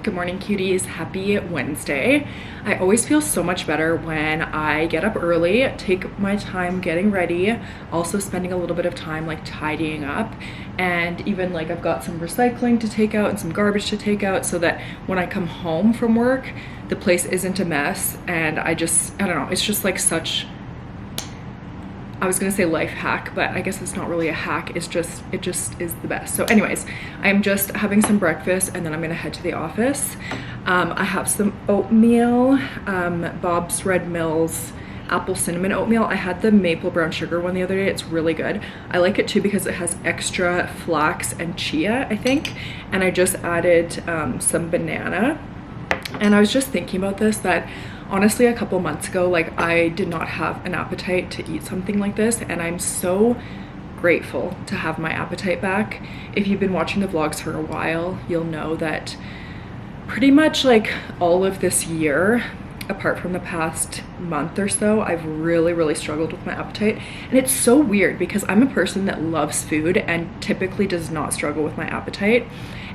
Good morning, cuties. Happy Wednesday. I always feel so much better when I get up early, take my time getting ready, also spending a little bit of time like tidying up, and even like I've got some recycling to take out and some garbage to take out so that when I come home from work, the place isn't a mess. And I don't know, it's just like such, I was gonna say life hack, but I guess it's not really a hack. It just is the best. So anyways, I'm just having some breakfast and then I'm gonna head to the office. I have some oatmeal, Bob's Red Mill's apple cinnamon oatmeal. I had the maple brown sugar one the other day. It's really good. I like it too because it has extra flax and chia, I think. And I just added some banana. And I was just thinking about this, that honestly a couple months ago, like I did not have an appetite to eat something like this, and I'm so grateful to have my appetite back. If you've been watching the vlogs for a while, you'll know that pretty much like all of this year, apart from the past month or so, I've really struggled with my appetite. And it's so weird because I'm a person that loves food and typically does not struggle with my appetite.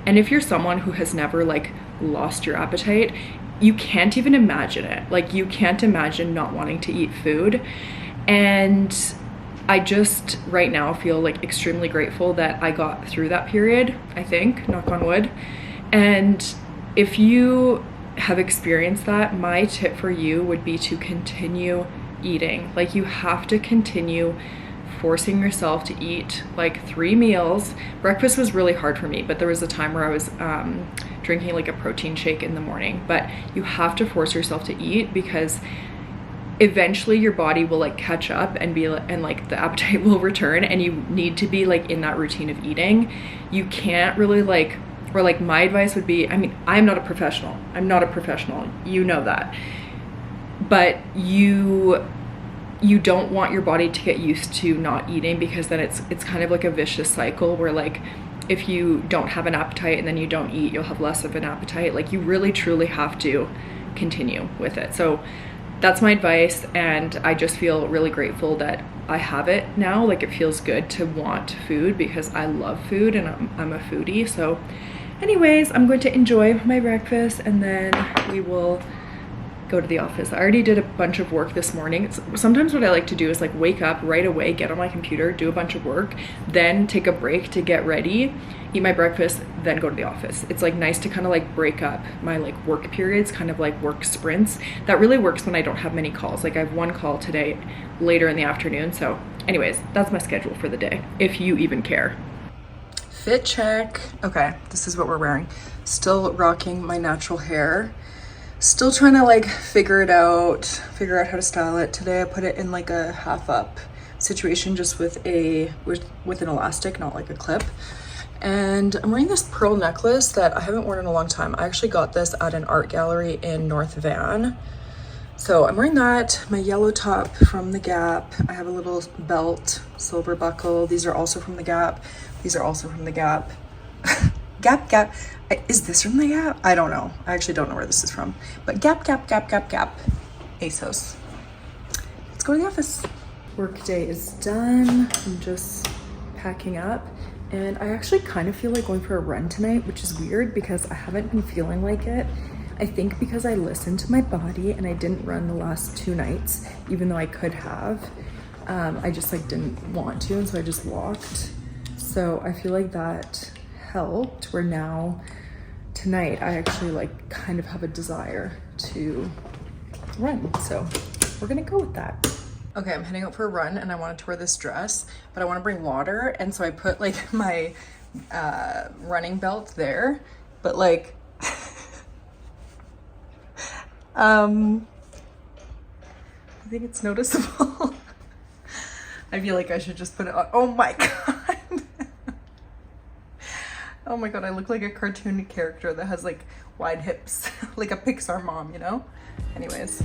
And if you're someone who has never like lost your appetite, you can't even imagine it. Like you can't imagine not wanting to eat food. And I just right now feel like extremely grateful that I got through that period, I think, knock on wood. And if you have experienced that, my tip for you would be to continue eating. Like you have to continue forcing yourself to eat like 3 meals. Breakfast was really hard for me, but there was a time where I was drinking like a protein shake in the morning. But you have to force yourself to eat because eventually your body will like catch up and like the appetite will return, and you need to be like in that routine of eating. You can't really like, or like my advice would be, I mean, I'm not a professional, you know that, but you don't want your body to get used to not eating, because then it's kind of like a vicious cycle where like if you don't have an appetite and then you don't eat, you'll have less of an appetite. Like you really truly have to continue with it. So that's my advice, and I just feel really grateful that I have it now. Like it feels good to want food because I love food and I'm a foodie. So anyways, I'm going to enjoy my breakfast and then we will go to the office. I already did a bunch of work this morning. Sometimes what I like to do is like wake up right away, get on my computer, do a bunch of work, then take a break to get ready, eat my breakfast, then go to the office. It's like nice to kind of like break up my like work periods, kind of like work sprints. That really works when I don't have many calls. Like I have one call today later in the afternoon. So anyways, that's my schedule for the day, if you even care. Fit check. Okay, this is what we're wearing. Still rocking my natural hair. Still trying to like figure out how to style it. Today I put it in like a half up situation, just with an elastic, not like a clip. And I'm wearing this pearl necklace that I haven't worn in a long time. I actually got this at an art gallery in North Van. So I'm wearing that, my yellow top from the Gap. I have a little belt, silver buckle. These are also from the Gap. These are also from the Gap. Gap. Is this from the Gap? I don't know. I actually don't know where this is from. But Gap. ASOS. Let's go to the office. Work day is done. I'm just packing up. And I actually kind of feel like going for a run tonight, which is weird because I haven't been feeling like it. I think because I listened to my body and I didn't run the last 2 nights, even though I could have. I just like didn't want to, and so I just walked. So I feel like that helped, where now tonight I actually like kind of have a desire to run. So we're gonna go with that. Okay, I'm heading out for a run and I wanted to wear this dress, but I want to bring water, and so I put like my running belt there, but like I think it's noticeable. I feel like I should just put it on. Oh my god. Oh my god, I look like a cartoon character that has like wide hips, like a Pixar mom, you know? Anyways.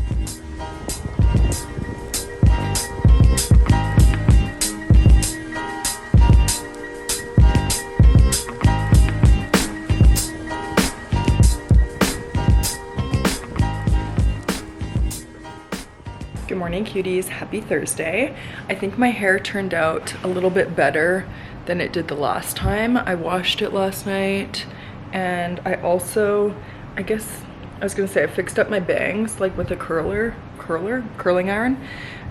Good morning, cuties. Happy Thursday. I think my hair turned out a little bit better than it did the last time. I washed it last night, and I I guess I was gonna say I fixed up my bangs like with a curling iron.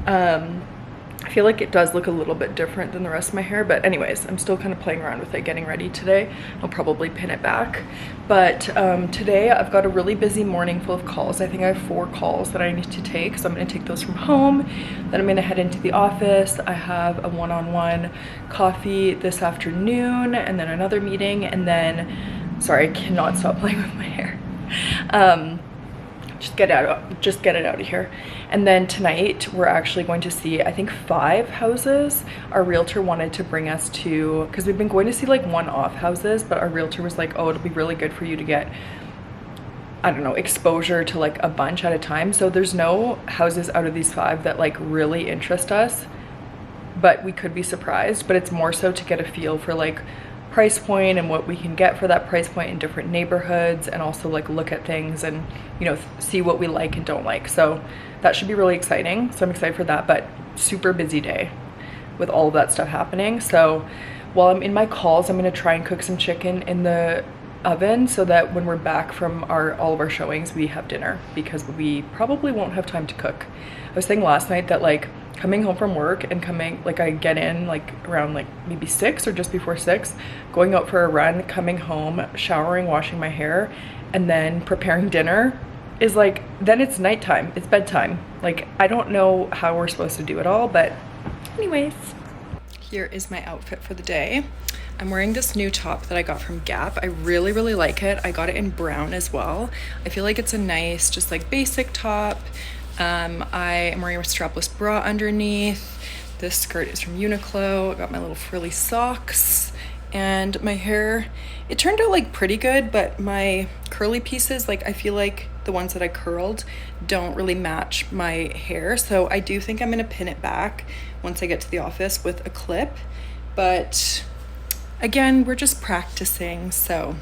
I feel like it does look a little bit different than the rest of my hair, but anyways, I'm still kind of playing around with it, getting ready today. I'll probably pin it back. But today I've got a really busy morning full of calls. I think I have 4 calls that I need to take, so I'm gonna take those from home. Then I'm gonna head into the office. I have a one-on-one coffee this afternoon, and then another meeting, and then, sorry, I cannot stop playing with my hair. Just get it out of here. And then tonight we're actually going to see, I think, 5 houses. Our realtor wanted to bring us to, because we've been going to see like one-off houses, but our realtor was like, oh, it'll be really good for you to get, I don't know, exposure to like a bunch at a time. So there's no houses out of these 5 that like really interest us, but we could be surprised. But it's more so to get a feel for like price point and what we can get for that price point in different neighborhoods, and also like look at things and, you know, see what we like and don't like. So that should be really exciting. So I'm excited for that, but super busy day with all of that stuff happening. So while I'm in my calls, I'm gonna try and cook some chicken in the oven so that when we're back from all of our showings, we have dinner, because we probably won't have time to cook. I was saying last night that like coming home from work and like I get in like around like maybe 6 or just before 6, going out for a run, coming home, showering, washing my hair, and then preparing dinner is like, then it's nighttime, it's bedtime. Like, I don't know how we're supposed to do it all, but anyways. Here is my outfit for the day. I'm wearing this new top that I got from Gap. I really, really like it. I got it in brown as well. I feel like it's a nice, just like basic top. I am wearing a strapless bra underneath. This skirt is from Uniqlo. I got my little frilly socks, and my hair, it turned out like pretty good, but my curly pieces, like I feel like the ones that I curled don't really match my hair. So I do think I'm gonna pin it back once I get to the office with a clip. But again, we're just practicing, so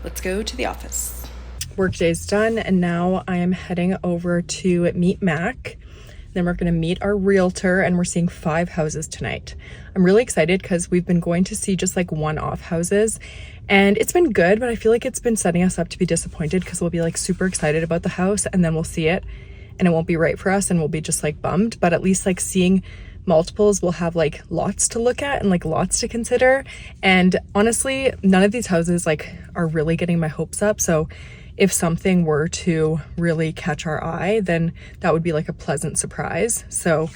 let's go to the office. Workday's done, and now I am heading over to meet Mac. Then we're gonna meet our realtor, and we're seeing 5 houses tonight. I'm really excited because we've been going to see just like one-off houses, and it's been good, but I feel like it's been setting us up to be disappointed, because we'll be like super excited about the house and then we'll see it and it won't be right for us and we'll be just like bummed. But at least like seeing multiples, we'll have like lots to look at and like lots to consider. And honestly, none of these houses like are really getting my hopes up. So if something were to really catch our eye, then that would be like a pleasant surprise. So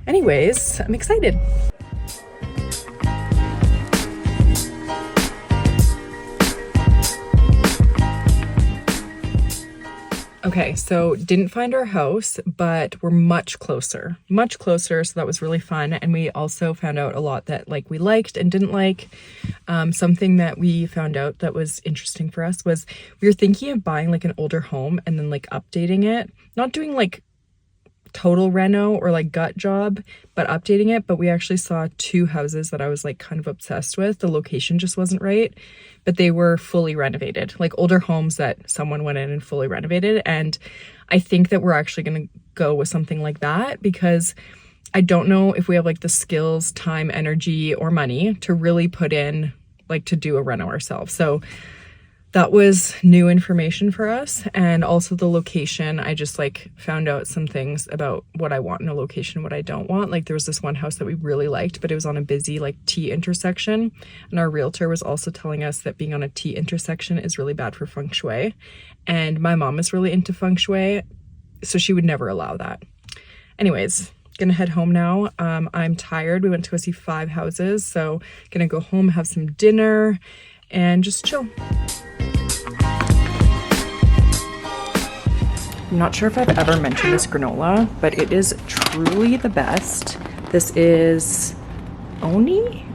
anyways, I'm excited. Okay, so didn't find our house, but we're much closer, so that was really fun. And we also found out a lot that like we liked and didn't like. Something that we found out that was interesting for us was we were thinking of buying like an older home and then like updating it, not doing like total reno or like gut job, but updating it. But we actually saw 2 houses that I was like kind of obsessed with. The location just wasn't right, but they were fully renovated, like older homes that someone went in and fully renovated. And I think that we're actually going to go with something like that, because I don't know if we have like the skills, time, energy, or money to really put in like to do a reno ourselves. So that was new information for us. And also the location, I just like found out some things about what I want in a location, what I don't want. Like there was this one house that we really liked, but it was on a busy like T intersection. And our realtor was also telling us that being on a T intersection is really bad for feng shui. And my mom is really into feng shui, so she would never allow that. Anyways, gonna head home now. I'm tired. We went to go see 5 houses. So gonna go home, have some dinner, and just chill. I'm not sure if I've ever mentioned this granola, but it is truly the best. This is Oni?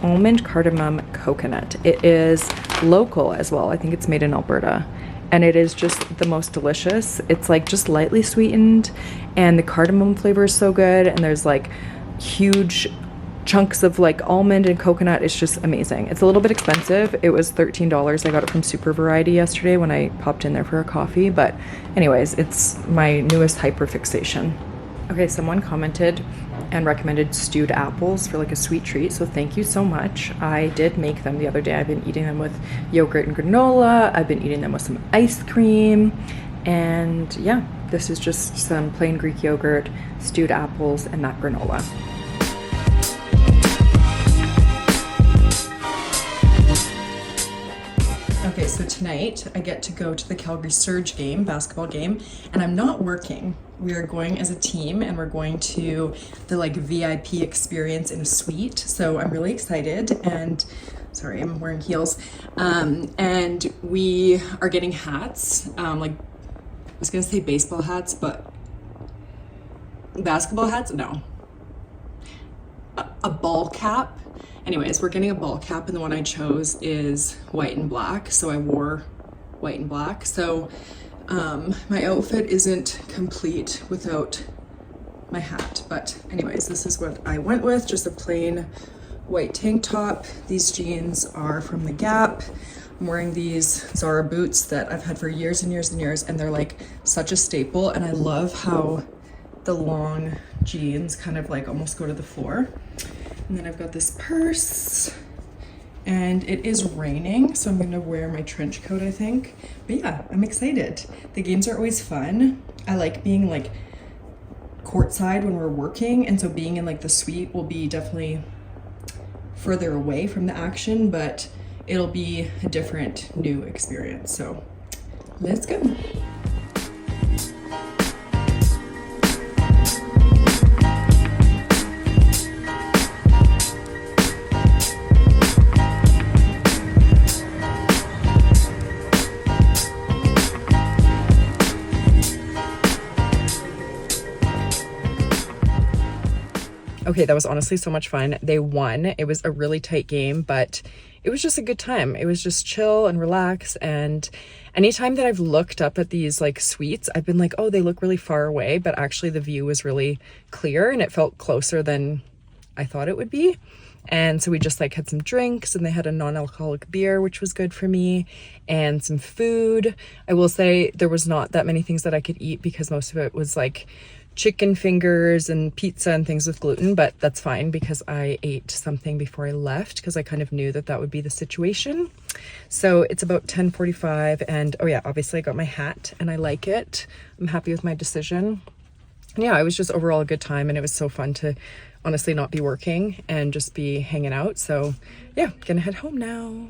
Almond cardamom coconut. It is local as well. I think it's made in Alberta. And it is just the most delicious. It's like just lightly sweetened, and the cardamom flavor is so good. And there's like huge chunks of like almond and coconut. It's just amazing. It's a little bit expensive. It was $13. I got it from Super Variety yesterday when I popped in there for a coffee. But anyways, it's my newest hyperfixation. Okay, someone commented and recommended stewed apples for like a sweet treat, so thank you so much. I did make them the other day. I've been eating them with yogurt and granola. I've been eating them with some ice cream, and yeah, this is just some plain Greek yogurt, stewed apples, and that granola. Okay, so tonight I get to go to the Calgary Surge game, basketball game, and I'm not working. We are going as a team, and we're going to the like VIP experience in a suite. So I'm really excited, and sorry, I'm wearing heels. And we are getting hats, like I was gonna say baseball hats, but basketball hats, no. A ball cap. Anyways, we're getting a ball cap, and the one I chose is white and black, so I wore white and black. So my outfit isn't complete without my hat, but anyways, this is what I went with, just a plain white tank top. These jeans are from the Gap. I'm wearing these Zara boots that I've had for years and years and years, and they're like such a staple, and I love how the long jeans kind of like almost go to the floor. And then I've got this purse, and it is raining, so I'm gonna wear my trench coat, I think. But yeah, I'm excited. The games are always fun. I like being like courtside when we're working, and so being in like the suite will be definitely further away from the action, but it'll be a different new experience. So let's go. Okay, that was honestly so much fun. They won. It was a really tight game, but it was just a good time. It was just chill and relax. And anytime that I've looked up at these like suites, I've been like, oh, they look really far away, but actually the view was really clear and it felt closer than I thought it would be. And so we just like had some drinks, and they had a non-alcoholic beer, which was good for me, and some food. I will say there was not that many things that I could eat because most of it was like chicken fingers and pizza and things with gluten, but that's fine because I ate something before I left because I kind of knew that that would be the situation. So it's about 10:45, and oh yeah, obviously I got my hat and I like it. I'm happy with my decision. And yeah, it was just overall a good time, and it was so fun to honestly not be working and just be hanging out. So yeah, gonna head home now.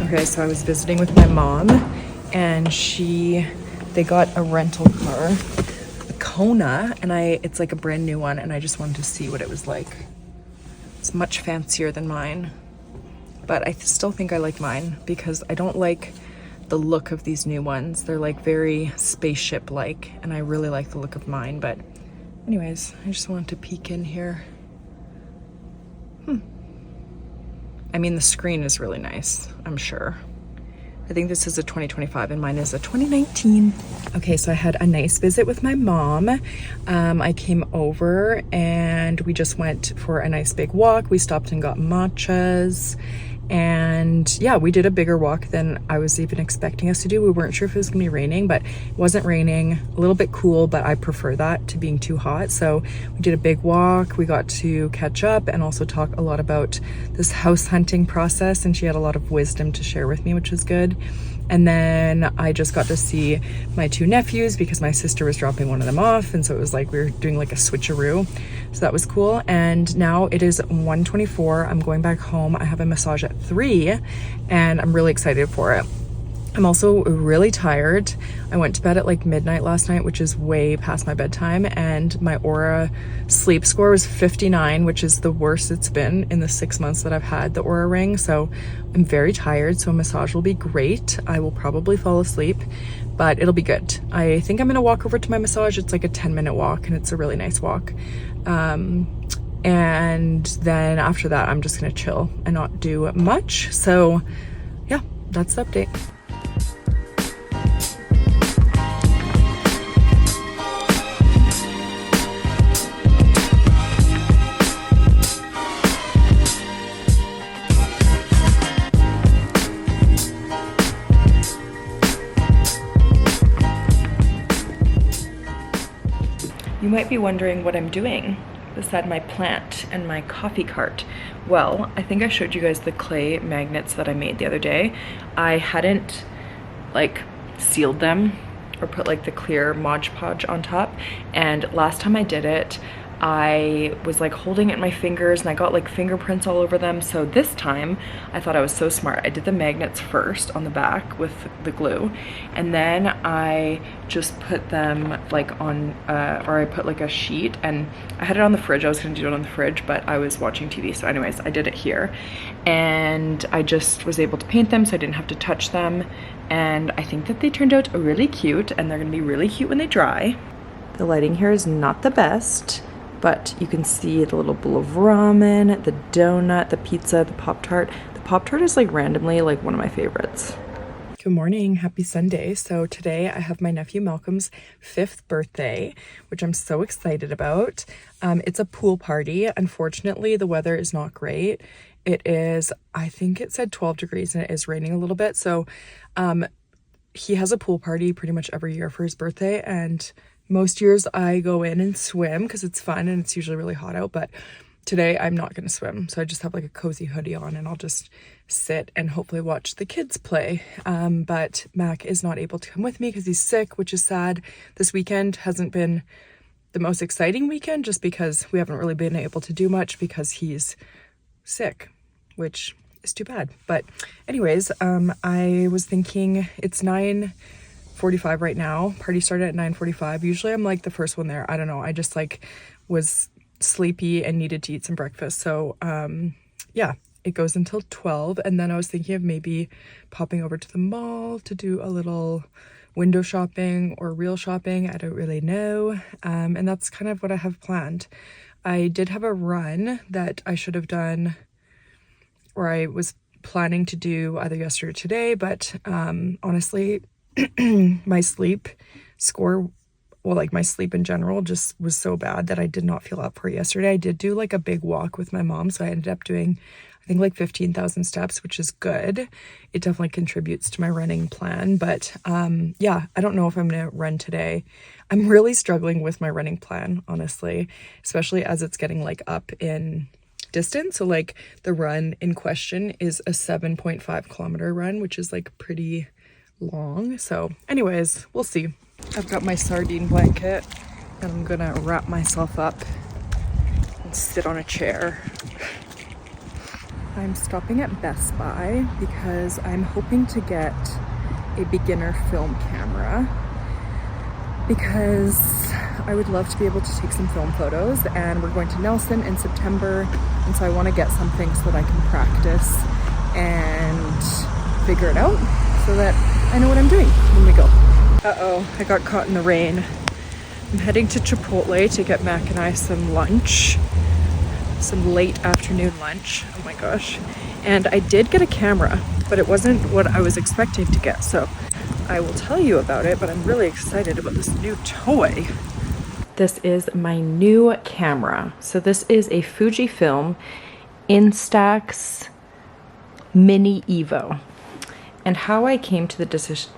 Okay, so I was visiting with my mom, and they got a rental car, a Kona, and it's like a brand new one, and I just wanted to see what it was like. It's much fancier than mine, but I still think I like mine because I don't like the look of these new ones. They're like very spaceship-like, and I really like the look of mine. But anyways, I just wanted to peek in here. I mean, the screen is really nice, I'm sure. I think this is a 2025 and mine is a 2019. Okay, so I had a nice visit with my mom. I came over and we just went for a nice big walk. We stopped and got matchas. And yeah, we did a bigger walk than I was even expecting us to do. We weren't sure if it was gonna be raining, but it wasn't raining. A little bit cool, but I prefer that to being too hot. So we did a big walk. We got to catch up and also talk a lot about this house hunting process. And she had a lot of wisdom to share with me, which was good. And then I just got to see my two nephews because my sister was dropping one of them off. And so it was like we were doing like a switcheroo. So that was cool. And now it is 1:24. I'm going back home. I have a massage at 3 and I'm really excited for it. I'm also really tired. I went to bed at like midnight last night, which is way past my bedtime, and my Aura sleep score was 59, which is the worst it's been in the 6 months that I've had the Aura ring. So I'm very tired, so a massage will be great. I will probably fall asleep, but it'll be good. I think I'm gonna walk over to my massage. It's like a 10-minute walk and it's a really nice walk. And then after that, I'm just gonna chill and not do much. So yeah, that's the update. might be wondering what I'm doing beside my plant and my coffee cart. Well, I think I showed you guys the clay magnets that I made the other day. I hadn't like sealed them or put like the clear Mod Podge on top, and last time I did it I was like holding it in my fingers and I got like fingerprints all over them. So this time I thought I was so smart. I did the magnets first on the back with the glue, and then I just put them like on or I put like a sheet, and I had it on the fridge. I was gonna do it on the fridge, but I was watching TV, so anyways I did it here, and I just was able to paint them so I didn't have to touch them, and I think that they turned out really cute, and they're gonna be really cute when they dry. The lighting here is not the best, but you can see the little bowl of ramen, the donut, the pizza, the Pop-Tart. The Pop-Tart is like randomly like one of my favorites. Good morning, happy Sunday. So today I have my nephew Malcolm's 5th birthday, which I'm so excited about. It's a pool party. Unfortunately, the weather is not great. It is, I think it said 12 degrees and it is raining a little bit. So he has a pool party pretty much every year for his birthday, and most years I go in and swim because it's fun and it's usually really hot out, but today I'm not going to swim. So I just have like a cozy hoodie on and I'll just sit and hopefully watch the kids play. But Mac is not able to come with me because he's sick, which is sad. This weekend hasn't been the most exciting weekend just because we haven't really been able to do much because he's sick, which is too bad. But anyways, I was thinking it's 9:45 right now. Party started at 9:45. Usually I'm like the first one there. I don't know. I just like was sleepy and needed to eat some breakfast. So yeah, it goes until 12. And then I was thinking of maybe popping over to the mall to do a little window shopping or real shopping. I don't really know. And that's kind of what I have planned. I did have a run that I should have done, or I was planning to do either yesterday or today, but honestly, my sleep score, well, like my sleep in general just was so bad that I did not feel up for it yesterday. I did do like a big walk with my mom, so I ended up doing, I think, like 15,000 steps, which is good. It definitely contributes to my running plan, but yeah, I don't know if I'm gonna run today. I'm really struggling with my running plan, honestly, especially as it's getting like up in distance. So like the run in question is a 7.5 kilometer run, which is like pretty long. So anyways, we'll see. I've got my sardine blanket and I'm gonna wrap myself up and sit on a chair. I'm stopping at Best Buy because I'm hoping to get a beginner film camera because I would love to be able to take some film photos, and we're going to Nelson in September, and so I want to get something so that I can practice and figure it out so that I know what I'm doing when we go. Uh-oh, I got caught in the rain. I'm heading to Chipotle to get Mac and I some lunch, some late afternoon lunch. Oh my gosh. And I did get a camera, but it wasn't what I was expecting to get, so I will tell you about it, but I'm really excited about this new toy. This is my new camera. So this is a Fujifilm Instax Mini Evo. And how I came to the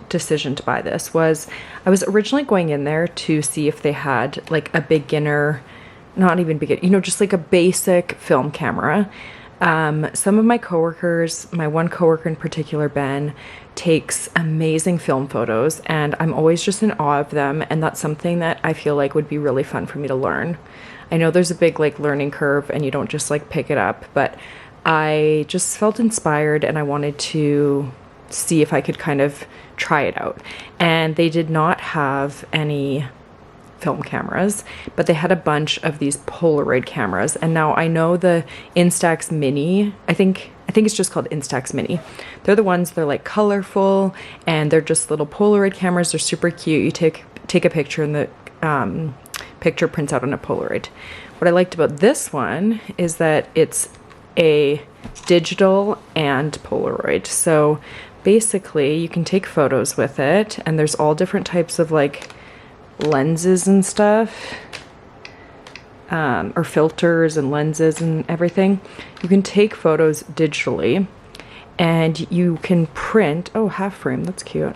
decision to buy this was I was originally going in there to see if they had like a beginner, not even beginner, you know, just like a basic film camera. Some of my coworkers, my one coworker in particular, Ben, takes amazing film photos, and I'm always just in awe of them, and that's something that I feel like would be really fun for me to learn. I know there's a big like learning curve and you don't just like pick it up, but I just felt inspired and I wanted to see if I could kind of try it out. And they did not have any film cameras, but they had a bunch of these Polaroid cameras. And now I know the Instax Mini, I think it's just called Instax Mini. They're the ones, they're like colorful and they're just little Polaroid cameras. They're super cute. You take a picture and the picture prints out on a Polaroid. What I liked about this one is that it's a digital and Polaroid. So basically you can take photos with it, and there's all different types of like lenses and stuff, or filters and lenses and everything. You can take photos digitally and you can print, oh, half frame, that's cute.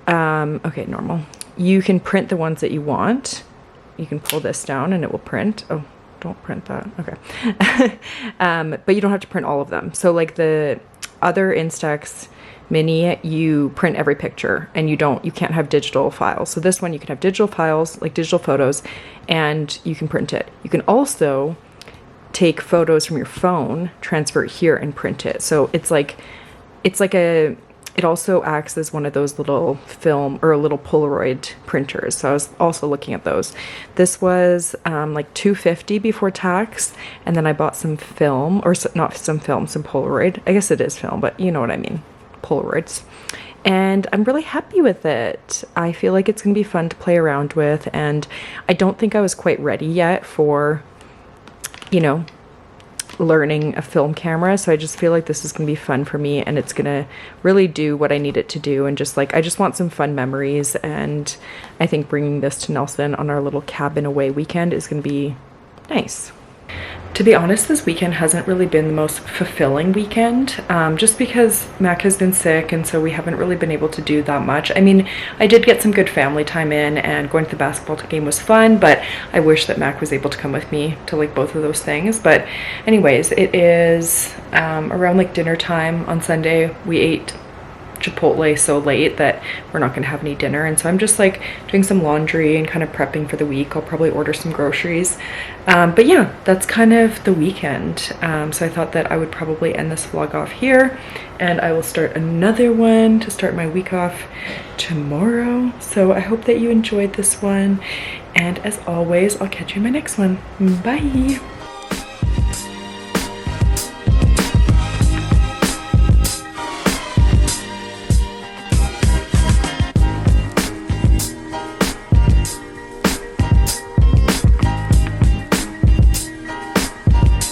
Okay, normal. You can print the ones that you want you can pull this down and it will print. Oh, don't print that. Okay. But you don't have to print all of them. So like the other Instax Mini, you print every picture and you can't have digital files. So this one you can have digital files, like digital photos, and you can print it. You can also take photos from your phone, transfer it here and print it. So it's like it also acts as one of those little film or little Polaroid printers. So I was also looking at those. This was like $250 before tax, and then I bought some film, or not some film, some Polaroid. I guess it is film, but you know what I mean, Polaroids. And I'm really happy with it. I feel like it's gonna be fun to play around with, and I don't think I was quite ready yet for, you know, learning a film camera, so I just feel like this is gonna be fun for me, and it's gonna really do what I need it to do, and just like I just want some fun memories. And I think bringing this to Nelson on our little cabin away weekend is gonna be nice. To be honest, this weekend hasn't really been the most fulfilling weekend, just because Mac has been sick, and so we haven't really been able to do that much. I mean, I did get some good family time in, and going to the basketball game was fun, but I wish that Mac was able to come with me to like both of those things. But anyways, it is around like dinner time on Sunday. We ate Chipotle so late that we're not gonna have any dinner, and so I'm just like doing some laundry and kind of prepping for the week. I'll probably order some groceries, but yeah, that's kind of the weekend. So I thought that I would probably end this vlog off here, and I will start another one to start my week off tomorrow. So I hope that you enjoyed this one, and as always, I'll catch you in my next one. Bye.